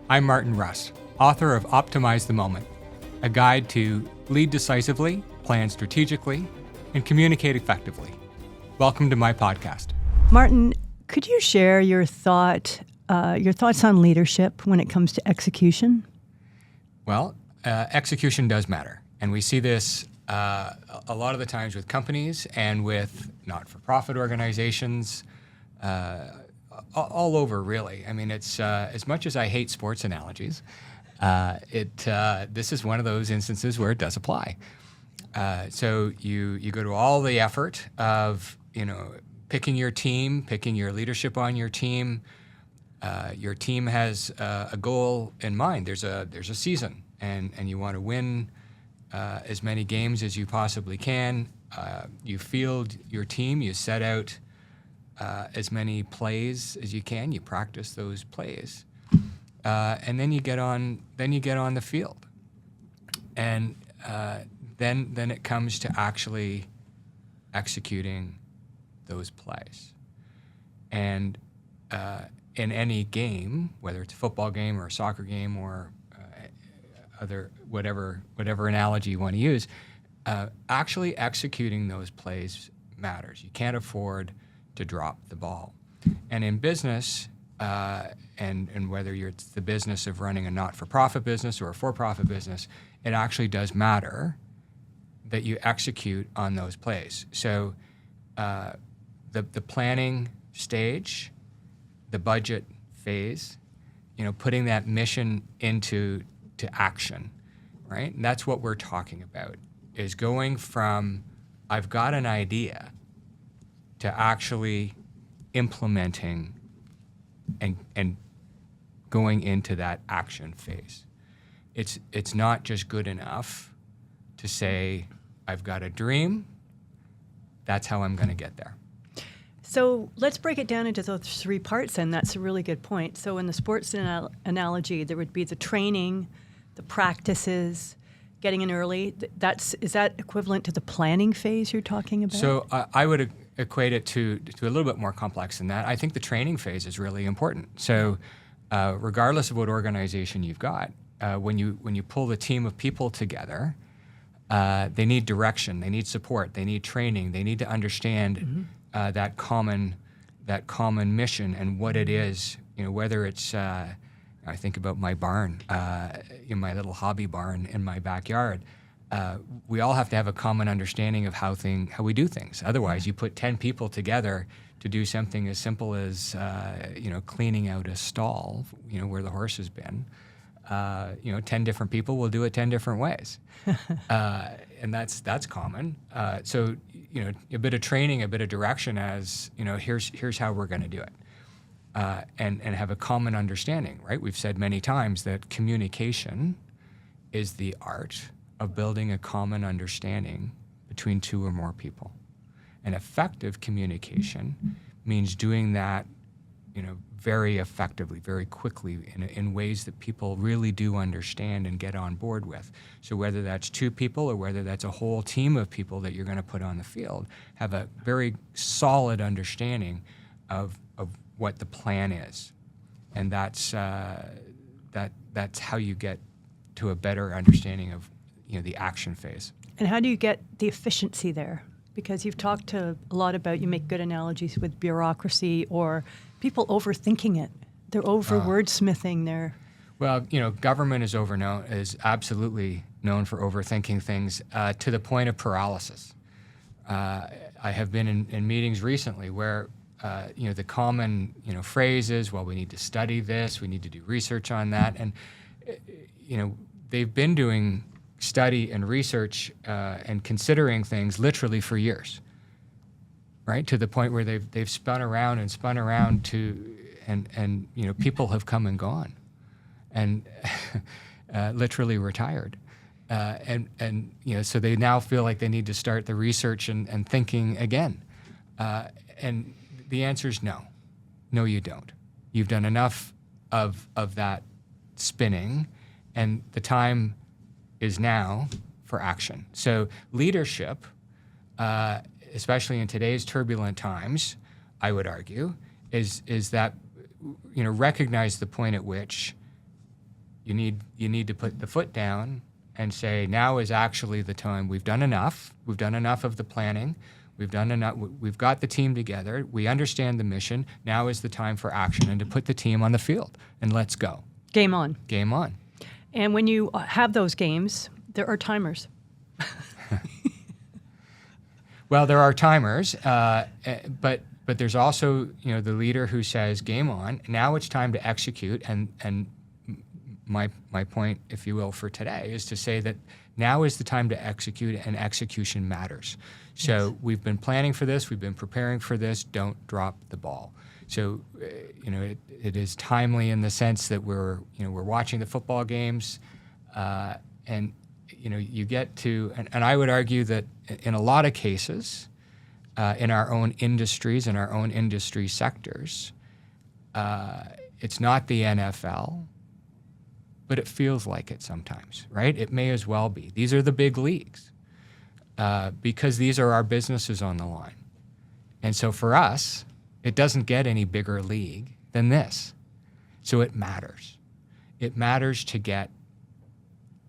I'm Martin Russ, author of Optimize the Moment, a guide to lead decisively, plan strategically, and communicate effectively. Welcome to my podcast. Martin, could you share your thoughts on leadership when it comes to execution? Well, execution does matter, and we see this a lot of the times with companies and with not-for-profit organizations, all over, really. I mean, it's as much as I hate sports analogies, this is one of those instances where it does apply. So you go to all the effort of picking your team, picking your leadership on your team. Your team has a goal in mind. There's a season, and you want to win as many games as you possibly can. You field your team. You set out as many plays as you can. You practice those plays, and then you get on the field, and then it comes to actually executing those plays. And in any game, whether it's a football game or a soccer game or other whatever analogy you want to use, actually executing those plays matters. You can't afford to drop the ball. And in business, and whether it's the business of running a not-for-profit business or a for-profit business, it actually does matter that you execute on those plays. So the planning stage, the budget phase, putting that mission into action, right? And that's what we're talking about, is going from I've got an idea to actually implementing and going into that action phase. It's not just good enough to say, I've got a dream, that's how I'm going to get there. So let's break it down into those three parts, and that's a really good point. So in the sports analogy, there would be the training, the practices, getting in early. Is that equivalent to the planning phase you're talking about? So I would equate it to a little bit more complex than that. I think the training phase is really important. So regardless of what organization you've got, when you pull the team of people together, they need direction, they need support, they need training, they need to understand that common mission and what it is. Whether it's I think about my barn, in my little hobby barn in my backyard. We all have to have a common understanding of how we do things. Otherwise, you put 10 people together to do something as simple as cleaning out a stall, where the horse has been. 10 different people will do it 10 different ways, and that's common. So a bit of training, a bit of direction, as here's how we're going to do it. And have a common understanding, right? We've said many times that communication is the art of building a common understanding between two or more people. And effective communication means doing that, very effectively, very quickly, in ways that people really do understand and get on board with. So whether that's two people or whether that's a whole team of people that you're going to put on the field, have a very solid understanding of what the plan is, and that's how you get to a better understanding of the action phase. And how do you get the efficiency there? Because you've talked a lot about, you make good analogies with bureaucracy or people overthinking it. They're over wordsmithing their. Well, government is absolutely known for overthinking things to the point of paralysis. I have been in meetings recently where the common phrase is, well, we need to study this, we need to do research on that, and they've been doing study and research and considering things literally for years, right? To the point where they've spun around and people have come and gone, and literally retired, and so they now feel like they need to start the research and thinking again, and the answer is no. No, you don't. You've done enough of that spinning, and the time is now for action. So leadership, especially in today's turbulent times, I would argue, is that recognize the point at which You need to put the foot down and say, now is actually the time. We've done enough. We've done enough of the planning. We've done enough. We've got the team together. We understand the mission. Now is the time for action and to put the team on the field and let's go. Game on. Game on. And when you have those games, there are timers. Well, there are timers, but there's also the leader who says game on. Now it's time to execute. And my point, if you will, for today is to say that now is the time to execute, and execution matters. So Yes. we've been planning for this. We've been preparing for this. Don't drop the ball. So it is timely in the sense that we're watching the football games, and you get to, and I would argue that in a lot of cases, in our own industries, in our own industry sectors, it's not the NFL, but it feels like it sometimes, right? It may as well be. These are the big leagues, because these are our businesses on the line. And so for us, it doesn't get any bigger league than this. So it matters. It matters to get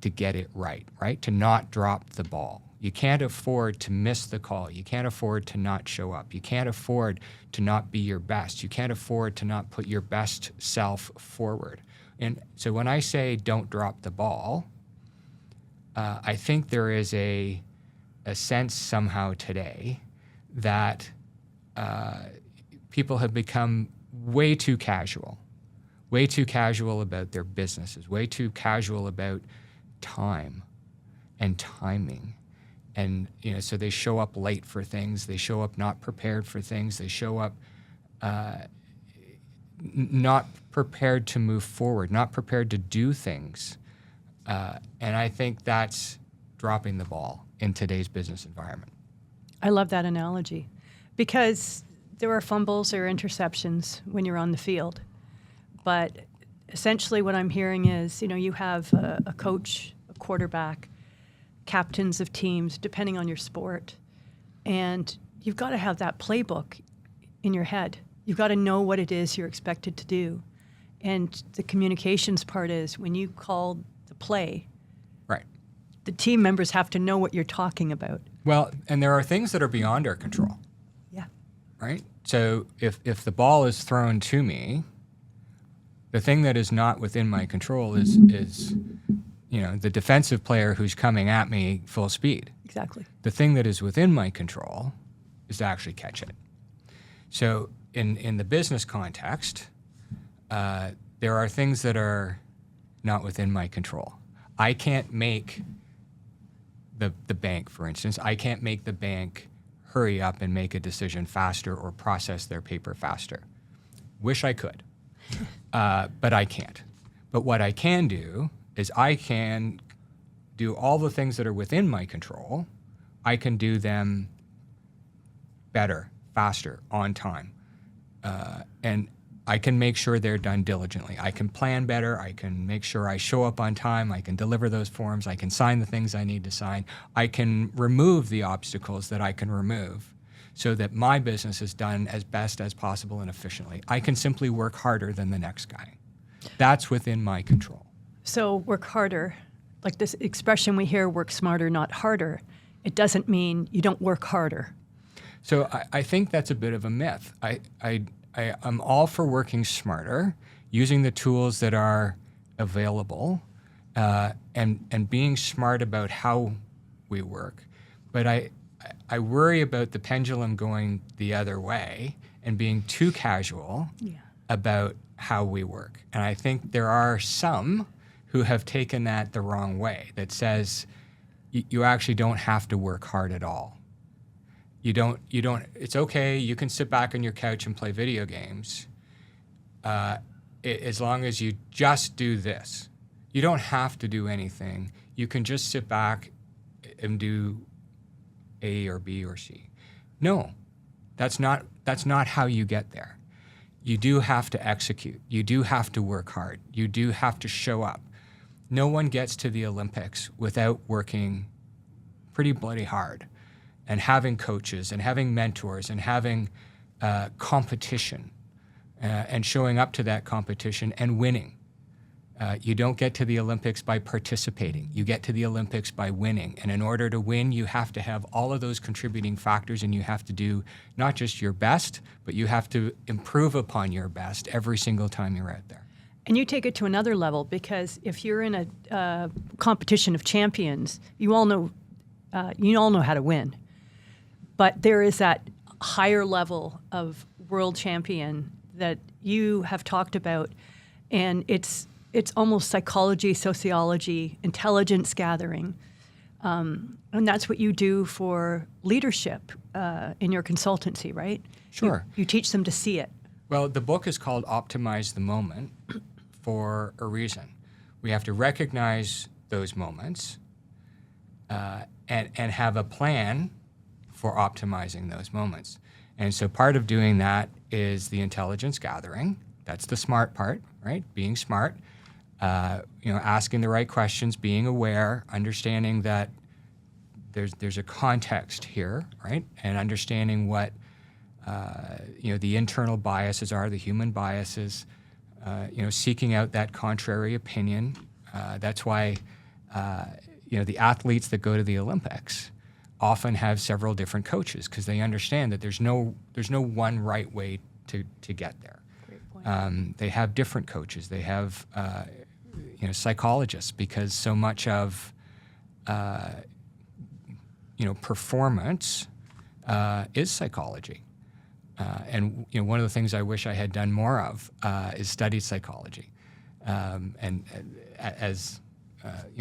it right? To not drop the ball. You can't afford to miss the call. You can't afford to not show up. You can't afford to not be your best. You can't afford to not put your best self forward. And so when I say don't drop the ball, I think there is a sense somehow today that people have become way too casual about their businesses, way too casual about time and timing. And so they show up late for things. They show up not prepared for things. They show up not prepared to move forward, not prepared to do things. And I think that's dropping the ball in today's business environment. I love that analogy because there are fumbles or interceptions when you're on the field. But essentially what I'm hearing is, you have a coach, a quarterback, captains of teams, depending on your sport. And you've got to have that playbook in your head. You've got to know what it is you're expected to do. And the communications part is when you call the play, Right. the team members have to know what you're talking about. Well, and there are things that are beyond our control, Yeah. right? So if the ball is thrown to me, the thing that is not within my control is the defensive player who's coming at me full speed. Exactly. The thing that is within my control is to actually catch it. So in the business context, there are things that are not within my control. I can't make the bank, for instance, I can't make the bank hurry up and make a decision faster or process their paper faster. Wish I could, but I can't. But what I can do is I can do all the things that are within my control. I can do them better, faster, on time. And I can make sure they're done diligently. I can plan better. I can make sure I show up on time. I can deliver those forms. I can sign the things I need to sign. I can remove the obstacles that I can remove so that my business is done as best as possible and efficiently. I can simply work harder than the next guy. That's within my control. So work harder, like this expression we hear, work smarter, not harder. It doesn't mean you don't work harder. So I think that's a bit of a myth. I'm all for working smarter, using the tools that are available, and being smart about how we work. But I worry about the pendulum going the other way and being too casual about how we work. And I think there are some who have taken that the wrong way, that says you actually don't have to work hard at all. You don't, it's okay, you can sit back on your couch and play video games as long as you just do this. You don't have to do anything. You can just sit back and do A or B or C. No, that's not how you get there. You do have to execute. You do have to work hard. You do have to show up. No one gets to the Olympics without working pretty bloody hard and having coaches and having mentors and having competition and showing up to that competition and winning. You don't get to the Olympics by participating. You get to the Olympics by winning. And in order to win, you have to have all of those contributing factors, and you have to do not just your best, but you have to improve upon your best every single time you're out there. And you take it to another level, because if you're in a competition of champions, you all know how to win. But there is that higher level of world champion that you have talked about, and it's almost psychology, sociology, intelligence gathering. And that's what you do for leadership in your consultancy, right? Sure. You teach them to see it. Well, the book is called Optimize the Moment for a reason. We have to recognize those moments and have a plan for optimizing those moments. And so part of doing that is the intelligence gathering. That's the smart part, right? Being smart. Asking the right questions, being aware, understanding that there's a context here, right? And understanding what the internal biases are, the human biases. Seeking out that contrary opinion. That's why the athletes that go to the Olympics often have several different coaches, because they understand that there's no one right way to get there. Great point. They have different coaches. They have psychologists, because so much of performance is psychology. And one of the things I wish I had done more of is studied psychology,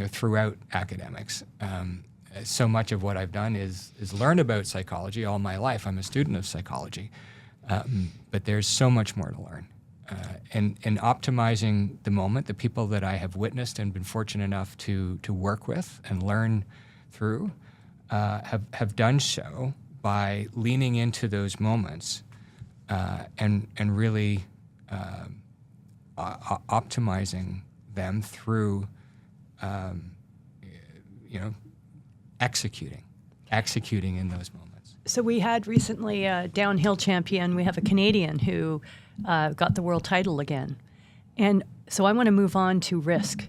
throughout academics. So much of what I've done is learn about psychology all my life. I'm a student of psychology, but there's so much more to learn. And optimizing the moment, the people that I have witnessed and been fortunate enough to work with and learn through have done so by leaning into those moments and really optimizing them through executing in those moments. So we had recently a downhill champion. We have a Canadian who got the world title again. And so I want to move on to risk.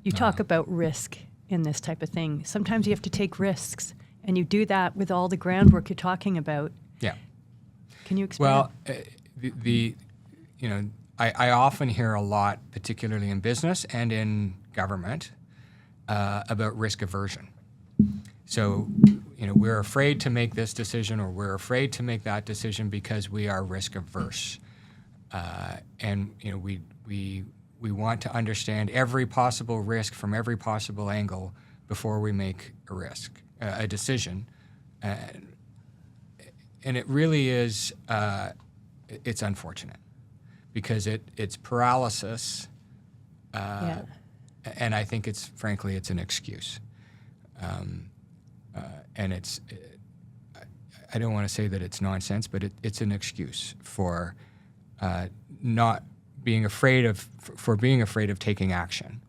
You talk about risk in this type of thing. Sometimes you have to take risks, and you do that with all the groundwork you're talking about. Yeah. Can you explain? Well, I often hear a lot, particularly in business and in government, about risk aversion. So, we're afraid to make this decision, or we're afraid to make that decision because we are risk averse. And we want to understand every possible risk from every possible angle before we make a decision. And it really is, it's unfortunate, because it's paralysis. Yeah. And I think it's an excuse. And I don't want to say that it's nonsense, but it's an excuse for not being afraid of taking action.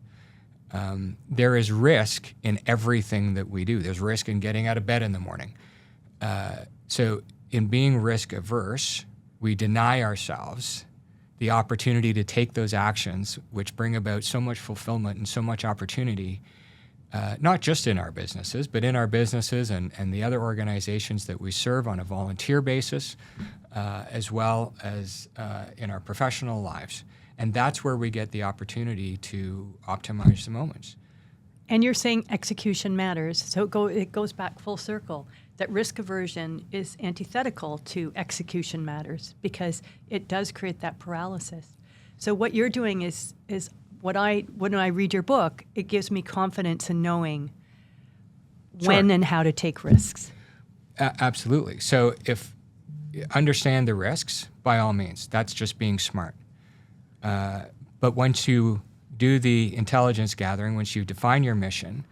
There is risk in everything that we do. There's risk in getting out of bed in the morning. So in being risk averse, we deny ourselves the opportunity to take those actions which bring about so much fulfillment and so much opportunity, not just in our businesses, but in our businesses and the other organizations that we serve on a volunteer basis, as well as in our professional lives. And that's where we get the opportunity to optimize the moments. And you're saying execution matters. So it goes back full circle, that risk aversion is antithetical to execution matters, because it does create that paralysis. So what you're doing is when I read your book, it gives me confidence in knowing when and how to take risks. Absolutely. So if you understand the risks, by all means, that's just being smart. But once you do the intelligence gathering, once you define your mission,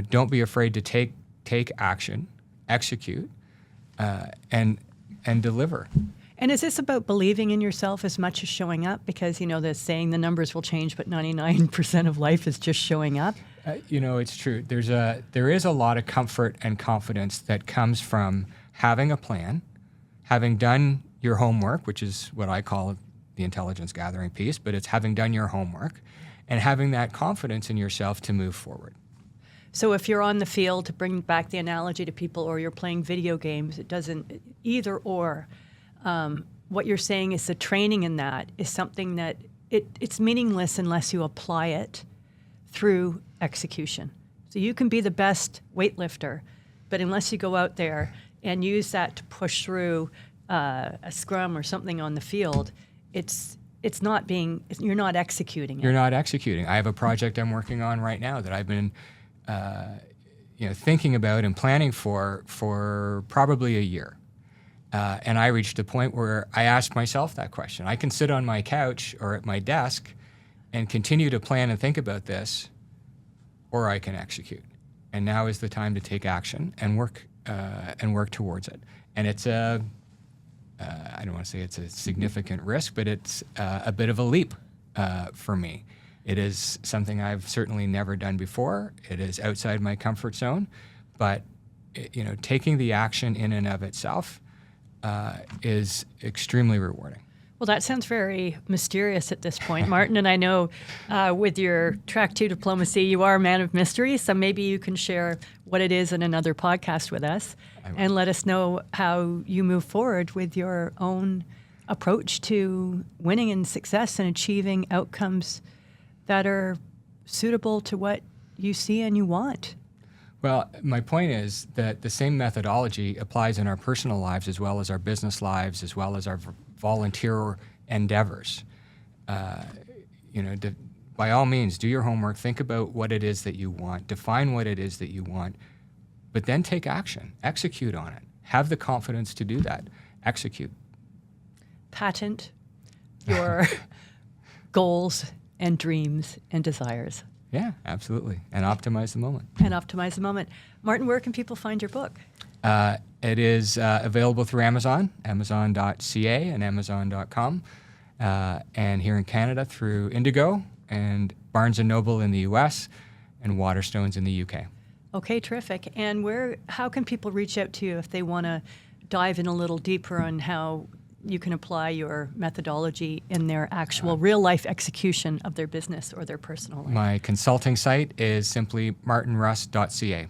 don't be afraid to take action, execute, and deliver. And is this about believing in yourself as much as showing up? Because, the saying, the numbers will change, but 99% of life is just showing up. It's true. There is a lot of comfort and confidence that comes from having a plan, having done your homework, which is what I call the intelligence gathering piece, but it's having done your homework, and having that confidence in yourself to move forward. So if you're on the field, to bring back the analogy to people, or you're playing video games, it doesn't either or. What you're saying is the training in that is something that it's meaningless unless you apply it through execution. So you can be the best weightlifter, but unless you go out there and use that to push through a scrum or something on the field, you're not executing it. You're not executing. I have a project I'm working on right now that I've been thinking about and planning for probably a year. And I reached a point where I asked myself that question. I can sit on my couch or at my desk and continue to plan and think about this, or I can execute. And now is the time to take action and work towards it. And it's I don't want to say it's a significant risk, but it's a bit of a leap for me. It is something I've certainly never done before. It is outside my comfort zone, but taking the action in and of itself is extremely rewarding. Well, that sounds very mysterious at this point, Martin. And I know with your Track 2 diplomacy, you are a man of mystery. So maybe you can share what it is in another podcast with us and let us know how you move forward with your own approach to winning and success and achieving outcomes that are suitable to what you see and you want. Well, my point is that the same methodology applies in our personal lives as well as our business lives, as well as our volunteer endeavors. By all means, do your homework, think about what it is that you want, define what it is that you want, but then take action, execute on it. Have the confidence to do that. Execute. Patent your goals and dreams and desires. Yeah, absolutely. And optimize the moment. Martin, where can people find your book? It is available through Amazon, amazon.ca and amazon.com, and here in Canada through Indigo and Barnes & Noble in the U.S. and Waterstones in the U.K. Okay, terrific. And how can people reach out to you if they want to dive in a little deeper on how you can apply your methodology in their actual real-life execution of their business or their personal life? My consulting site is simply martinruss.ca.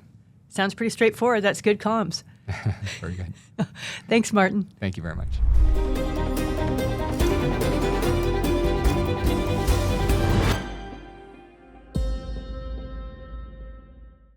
Sounds pretty straightforward. That's good comms. Very good. Thanks, Martin. Thank you very much.